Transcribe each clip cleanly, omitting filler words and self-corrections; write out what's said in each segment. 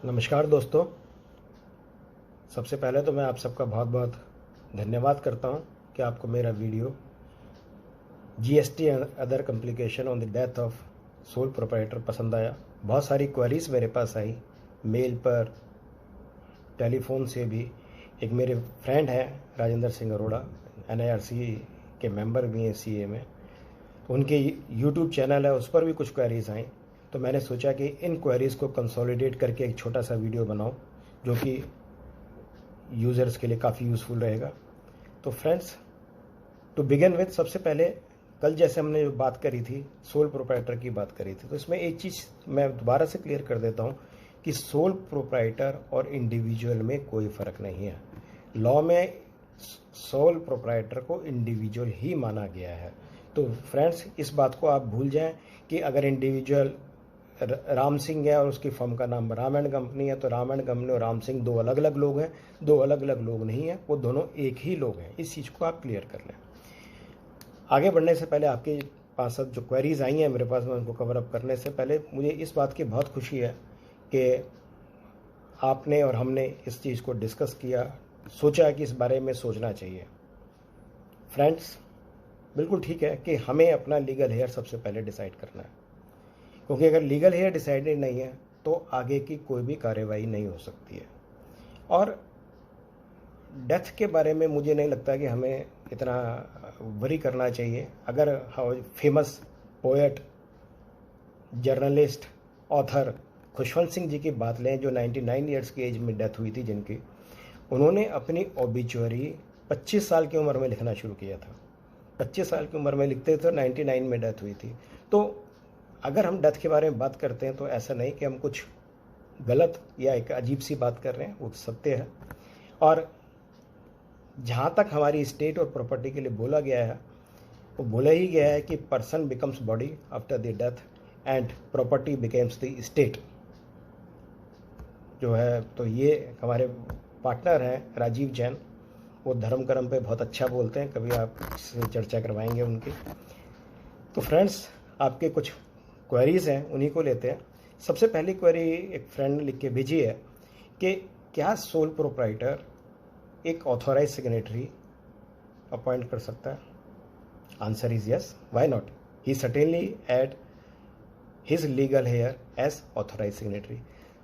नमस्कार दोस्तों। सबसे पहले तो मैं आप सबका बहुत बहुत धन्यवाद करता हूं कि आपको मेरा video GST and other complication on the death of sole proprietor पसंद आया। बहुत सारी क्वेरीज मेरे पास आई, मेल पर, टेलीफोन से भी। एक मेरे फ्रेंड हैं राजेंद्र सिंह अरोड़ा, एनआईआरसी के मेंबर भी हैं सीए में, उनके यूट्यूब चैनल है, उस पर भी कुछ क्वेरीज आई। तो मैंने सोचा कि इन क्वेरीज को कंसोलिडेट करके एक छोटा सा वीडियो बनाऊं जो कि यूज़र्स के लिए काफ़ी यूज़फुल रहेगा। तो फ्रेंड्स, टू बिगिन विथ, सबसे पहले कल जैसे हमने जो बात करी थी, सोल प्रोप्राइटर की बात करी थी, तो इसमें एक चीज़ मैं दोबारा से क्लियर कर देता हूँ कि सोल प्रोप्राइटर और इंडिविजुअल में कोई फ़र्क नहीं है। लॉ में सोल प्रोप्राइटर को इंडिविजुअल ही माना गया है। तो फ्रेंड्स, इस बात को आप भूल जाएं कि अगर इंडिविजुअल राम सिंह है और उसकी फर्म का नाम राम एंड कंपनी है, तो राम एंड कंपनी और राम सिंह दो अलग अलग लोग हैं। दो अलग अलग लोग नहीं हैं, वो दोनों एक ही लोग हैं। इस चीज़ को आप क्लियर कर लें। आगे बढ़ने से पहले आपके पास अब जो क्वेरीज आई हैं मेरे पास, मैं उनको कवर अप करने से पहले मुझे इस बात की बहुत खुशी है कि आपने और हमने इस चीज़ को डिस्कस किया, सोचा कि इस बारे में सोचना चाहिए। फ्रेंड्स, बिल्कुल ठीक है कि हमें अपना लीगल हेयर सबसे पहले डिसाइड करना है, क्योंकि अगर लीगल हेयर डिसाइडेड नहीं है तो आगे की कोई भी कार्रवाई नहीं हो सकती है। और डेथ के बारे में मुझे नहीं लगता कि हमें इतना वरी करना चाहिए। अगर famous poet, journalist, author Khushwant Singh ji की बात लें, जो 99 ईयर्स की एज में डेथ हुई थी जिनकी, उन्होंने अपनी ओबिचुअरी 25 साल की उम्र में लिखना शुरू किया था। 25 साल की उम्र में लिखते थे, 99 में डेथ हुई थी। तो अगर हम डेथ के बारे में बात करते हैं तो ऐसा नहीं कि हम कुछ गलत या एक अजीब सी बात कर रहे हैं, वो सत्य है। और जहाँ तक हमारी स्टेट और प्रॉपर्टी के लिए बोला गया है, वो बोला ही गया है कि person becomes body after the death and property becomes the state जो है। तो ये हमारे पार्टनर हैं राजीव जैन, वो धर्म कर्म पे बहुत अच्छा बोलते हैं, कभी आप से चर्चा करवाएंगे उनकी। तो फ्रेंड्स, आपके कुछ क्वेरीज हैं, उन्हीं को लेते हैं। सबसे पहली क्वेरी एक फ्रेंड ने लिख के भेजी है कि क्या सोल प्रोप्राइटर एक ऑथोराइज सिग्नेटरी अपॉइंट कर सकता है? Answer is yes, why not. He certainly add his legal heir as authorise signatory.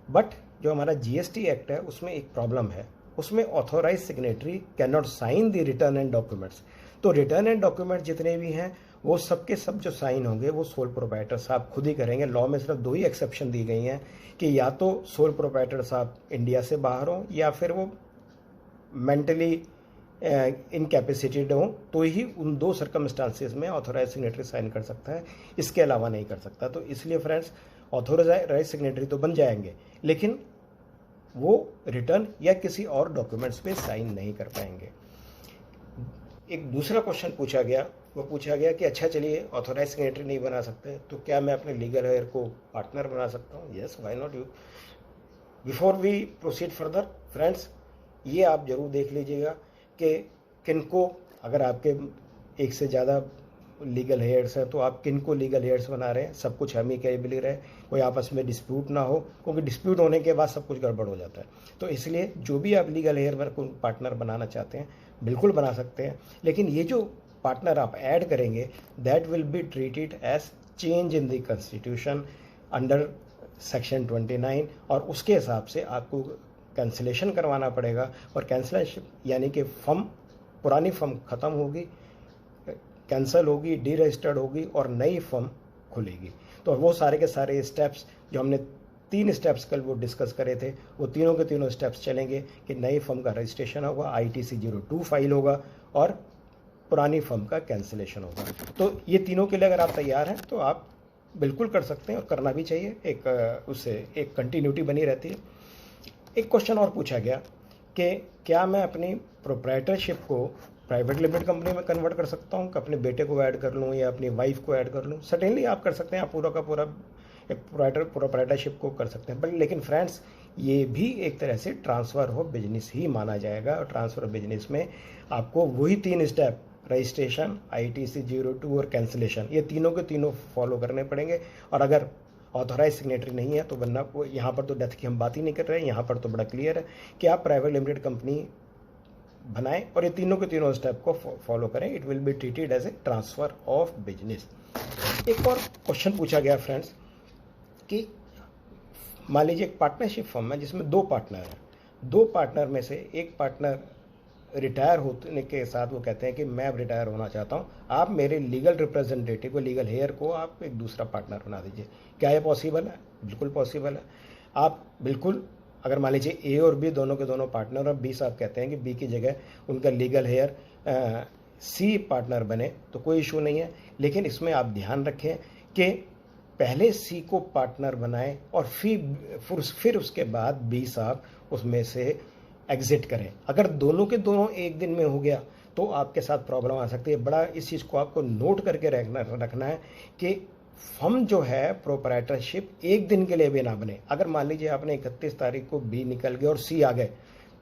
But जो हमारा जीएसटी एक्ट है उसमें एक प्रॉब्लम है, उसमें authorise signatory can not sign the return and documents. तो रिटर्न एंड डॉक्यूमेंट जितने भी हैं वो सब के सब जो साइन होंगे वो सोल प्रोप्राइटर साहब खुद ही करेंगे। लॉ में सिर्फ दो ही एक्सेप्शन दी गई हैं कि या तो सोल प्रोप्राइटर साहब इंडिया से बाहर हों या फिर वो मेंटली इनकैपेसिटेड हों, तो ही उन दो सर्कमस्टांसेस में ऑथोराइज सिग्नेटरी साइन कर सकता है, इसके अलावा नहीं कर सकता। तो इसलिए फ्रेंड्स, ऑथोराइज सिग्नेटरी तो बन जाएंगे लेकिन वो रिटर्न या किसी और डॉक्यूमेंट्स पे साइन नहीं कर पाएंगे। एक दूसरा क्वेश्चन पूछा गया, वो पूछा गया कि अच्छा चलिए ऑथोराइज सिग्नेटरी नहीं बना सकते तो क्या मैं अपने लीगल हेयर को पार्टनर बना सकता हूँ? Yes, why not. You before we proceed further, friends, ये आप जरूर देख लीजिएगा कि किनको, अगर आपके एक से ज़्यादा लीगल हेयर्स हैं तो आप किनको लीगल हेयर्स बना रहे हैं। सब कुछ अमिकेबली रहे, कोई आपस में डिस्प्यूट ना हो, क्योंकि डिस्प्यूट होने के बाद सब कुछ गड़बड़ हो जाता है। तो इसलिए जो भी आप लीगल हेयर को पार्टनर बनाना चाहते हैं बिल्कुल बना सकते हैं, लेकिन ये जो पार्टनर आप ऐड करेंगे that will be treated as change in the constitution under section 29, और उसके हिसाब से आपको कैंसिलेशन करवाना पड़ेगा। और कैंसिलेशन यानी कि फर्म, पुरानी फर्म ख़त्म होगी, कैंसिल होगी, डी रजिस्टर्ड होगी और नई फर्म खुलेगी। तो वो सारे के सारे स्टेप्स जो हमने 3 स्टेप्स कल वो डिस्कस करे थे, वो तीनों के तीनों स्टेप्स चलेंगे कि नई फर्म का रजिस्ट्रेशन होगा, ITC 02 फाइल होगा और पुरानी फर्म का कैंसिलेशन होगा। तो ये तीनों के लिए अगर आप तैयार हैं तो आप बिल्कुल कर सकते हैं, और करना भी चाहिए। एक उससे एक कंटिन्यूटी बनी रहती है। एक क्वेश्चन और पूछा गया कि क्या मैं अपनी प्रोप्राइटरशिप को प्राइवेट लिमिटेड कंपनी में कन्वर्ट कर सकता हूँ, कि अपने बेटे को ऐड कर लूँ या अपनी वाइफ को ऐड कर लूँ? सर्टेनली आप कर सकते हैं, आप पूरा का पूरा एक प्रोप्राइटरशिप को कर सकते हैं। बट लेकिन फ्रेंड्स, ये भी एक तरह से ट्रांसफ़र ऑफ बिजनेस ही माना जाएगा, और ट्रांसफ़र ऑफ बिजनेस में आपको वही 3 स्टेप, रजिस्ट्रेशन, ITC 02 और कैंसिलेशन, ये तीनों के तीनों फॉलो करने पड़ेंगे। और अगर ऑथोराइज सिग्नेटरी नहीं है, तो वरना वो यहाँ पर तो डेथ की हम बात ही नहीं कर रहे हैं। यहाँ पर तो बड़ा क्लियर है कि आप प्राइवेट लिमिटेड कंपनी बनाएं और ये तीनों के तीनों स्टेप को फॉलो करें। It will be treated as a transfer of business. एक और क्वेश्चन पूछा गया फ्रेंड्स कि मान लीजिए एक पार्टनरशिप फर्म है जिसमें 2 पार्टनर हैं। 2 पार्टनर में से एक पार्टनर रिटायर होने के साथ वो कहते हैं कि मैं अब रिटायर होना चाहता हूँ, आप मेरे लीगल रिप्रेजेंटेटिव को, लीगल हेयर को आप एक दूसरा पार्टनर बना दीजिए। क्या ये पॉसिबल है? बिल्कुल पॉसिबल है। आप बिल्कुल, अगर मान लीजिए ए और बी दोनों के दोनों पार्टनर और बी साहब कहते हैं कि बी की जगह उनका लीगल हेयर सी पार्टनर बने, तो कोई इशू नहीं है। लेकिन इसमें आप ध्यान रखें कि पहले सी को पार्टनर बनाएं और फिर उसके बाद बी साहब उसमें से एग्जिट करें। अगर दोनों के दोनों एक दिन में हो गया तो आपके साथ प्रॉब्लम आ सकती है। बड़ा इस चीज़ को आपको नोट करके रखना है कि फर्म जो है प्रोप्राइटरशिप एक दिन के लिए भी ना बने। अगर मान लीजिए आपने 31 तारीख को बी निकल गए और सी आ गए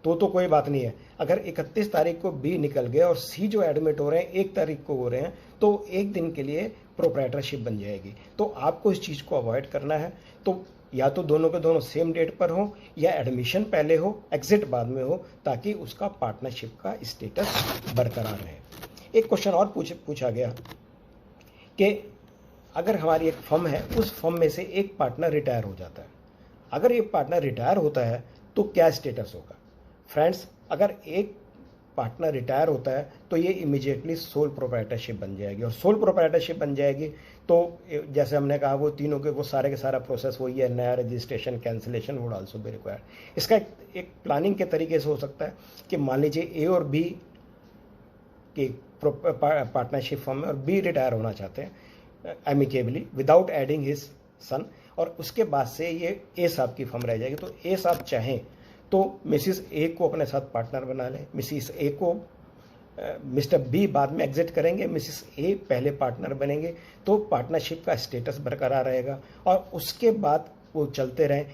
तो कोई बात नहीं है। अगर 31 तारीख को बी निकल गए और सी जो एडमिट हो रहे हैं 1 तारीख को हो रहे हैं तो एक दिन के लिए प्रोप्राइटरशिप बन जाएगी। तो आपको इस चीज़ को अवॉइड करना है। तो या तो दोनों के दोनों सेम डेट पर हो या एडमिशन पहले हो, एग्जिट बाद में हो, ताकि उसका पार्टनरशिप का स्टेटस बरकरार रहे। एक क्वेश्चन और पूछा गया कि अगर हमारी एक फर्म है, उस फर्म में से एक पार्टनर रिटायर हो जाता है। अगर ये पार्टनर रिटायर होता है तो क्या स्टेटस होगा? फ्रेंड्स, अगर एक पार्टनर रिटायर होता है तो ये इमीडिएटली सोल प्रोप्राइटरशिप बन जाएगी। और सोल प्रोप्राइटरशिप बन जाएगी तो जैसे हमने कहा वो तीनों के वो सारे के सारा प्रोसेस वही है, नया registration, cancellation would also be required. इसका एक प्लानिंग के तरीके से हो सकता है कि मान लीजिए ए और बी की पार्टनरशिप फर्म है और बी रिटायर होना चाहते हैं amicably without adding his son, और उसके बाद से ये ए साहब की फर्म रह जाएगी। तो ए साहब चाहें तो मिसिस ए को अपने साथ पार्टनर बना लें, मिसिस ए को मिस्टर बी बाद में एग्जिट करेंगे, मिसिस ए पहले पार्टनर बनेंगे, तो पार्टनरशिप का स्टेटस बरकरार रहेगा और उसके बाद वो चलते रहें।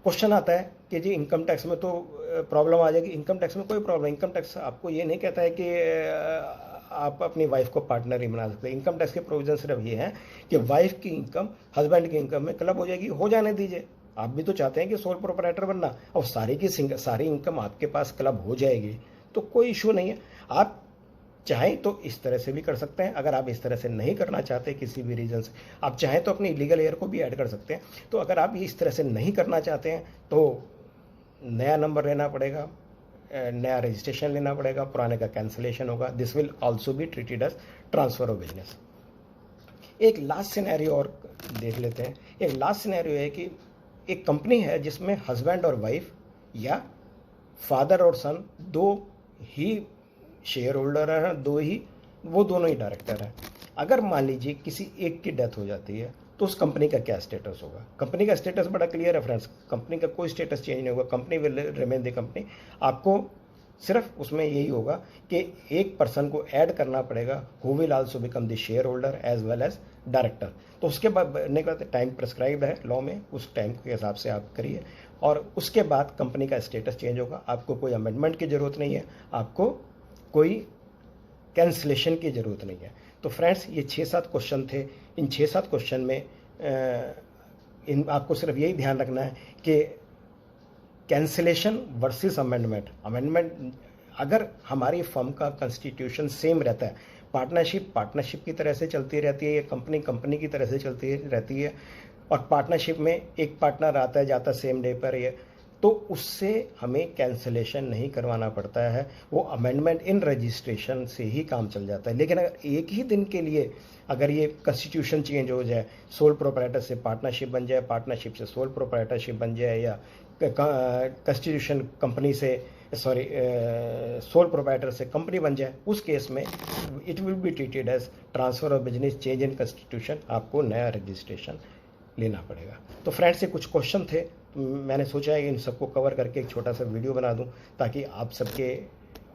क्वेश्चन आता है कि जी इनकम टैक्स में तो प्रॉब्लम आ जाएगी। इनकम टैक्स में कोई प्रॉब्लम, इनकम टैक्स आपको ये नहीं कहता है कि आप अपनी वाइफ को पार्टनर ही बना सकते हैं। इनकम टैक्स के प्रोविजन सिर्फ ये है कि वाइफ की इनकम हस्बैंड की इनकम में क्लब हो जाएगी, हो जाने दीजिए। आप भी तो चाहते हैं कि सोल प्रोप्राइटर बनना, और सारी इनकम आपके पास क्लब हो जाएगी तो कोई इशू नहीं है। आप चाहें तो इस तरह से भी कर सकते हैं। अगर आप इस तरह से नहीं करना चाहते किसी भी रीज़न से, आप चाहें तो अपनी लीगल एयर को भी ऐड कर सकते हैं। तो अगर आप इस तरह से नहीं करना चाहते हैं तो नया नंबर लेना पड़ेगा, नया रजिस्ट्रेशन लेना पड़ेगा, पुराने का कैंसिलेशन होगा। This will also be treated as transfer of business. एक लास्ट सिनेरियो और देख लेते हैं। एक लास्ट सिनेरियो है कि एक कंपनी है जिसमें हस्बैंड और वाइफ या फादर और सन दो ही शेयर होल्डर हैं, वो दोनों ही डायरेक्टर हैं। अगर मान लीजिए किसी एक की डेथ हो जाती है तो उस कंपनी का क्या स्टेटस होगा? कंपनी का स्टेटस बड़ा क्लियर है फ्रेंड्स, कंपनी का कोई स्टेटस चेंज नहीं होगा। Company will remain the company. आपको सिर्फ उसमें यही होगा कि एक पर्सन को ऐड करना पड़ेगा who will also become the shareholder as well as director. तो उसके बाद बनने का टाइम प्रिस्क्राइब्ड है लॉ में, उस टाइम के हिसाब से आप करिए और उसके बाद कंपनी का स्टेटस चेंज होगा। आपको कोई अमेंडमेंट की ज़रूरत नहीं है, आपको कोई कैंसिलेशन की ज़रूरत नहीं है। तो फ्रेंड्स, ये 6-7 क्वेश्चन थे। इन 6-7 क्वेश्चन में आपको सिर्फ यही ध्यान रखना है कि कैंसिलेशन वर्सेस अमेंडमेंट अगर हमारी फर्म का कॉन्स्टिट्यूशन सेम रहता है, पार्टनरशिप की तरह से चलती रहती है, या कंपनी की तरह से चलती रहती है, और पार्टनरशिप में एक पार्टनर आता है जाता है सेम डे पर, ये तो उससे हमें कैंसिलेशन नहीं करवाना पड़ता है। वो अमेंडमेंट इन रजिस्ट्रेशन से ही काम चल जाता है। लेकिन अगर एक ही दिन के लिए अगर ये कॉन्स्टिट्यूशन चेंज हो जाए, सोल प्रोप्राइटर से पार्टनरशिप बन जाए, पार्टनरशिप से सोल प्रोप्राइटरशिप बन जाए, या कॉन्स्टिट्यूशन कंपनी से सोल प्रोप्राइटर से कंपनी बन जाए, उस केस में it will be treated as transfer of business, change in constitution. आपको नया रजिस्ट्रेशन लेना पड़ेगा। तो फ्रेंड्स, ये कुछ क्वेश्चन थे, तो मैंने सोचा है इन सबको कवर करके एक छोटा सा वीडियो बना दूं ताकि आप सबके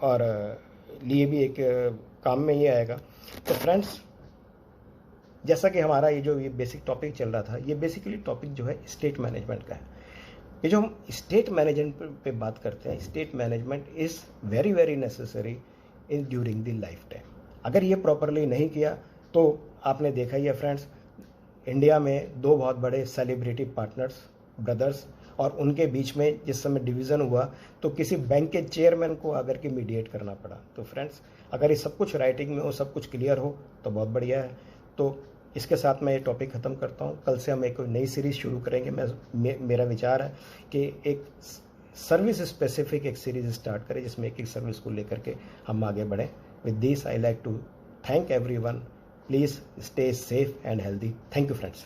और लिए भी एक काम में ये आएगा। तो फ्रेंड्स, जैसा कि हमारा ये बेसिक टॉपिक चल रहा था, ये बेसिकली टॉपिक जो है स्टेट मैनेजमेंट का है। ये जो हम स्टेट मैनेजमेंट पे बात करते हैं, state management is very very necessary in during the life time. अगर ये प्रॉपरली नहीं किया तो आपने देखा ही है फ्रेंड्स, इंडिया में दो बहुत बड़े सेलिब्रिटी पार्टनर्स ब्रदर्स, और उनके बीच में जिस समय डिवीज़न हुआ तो किसी बैंक के चेयरमैन को आकर के मीडिएट करना पड़ा। तो फ्रेंड्स, अगर ये सब कुछ राइटिंग में हो, सब कुछ क्लियर हो तो बहुत बढ़िया है। तो इसके साथ मैं ये टॉपिक ख़त्म करता हूँ। कल से हम एक नई सीरीज़ शुरू करेंगे। मेरा विचार है कि एक सर्विस स्पेसिफिक एक सीरीज़ स्टार्ट करें जिसमें एक सर्विस को लेकर के हम आगे बढ़ें। With this I like to thank everyone. Please stay safe and healthy. Thank you friends.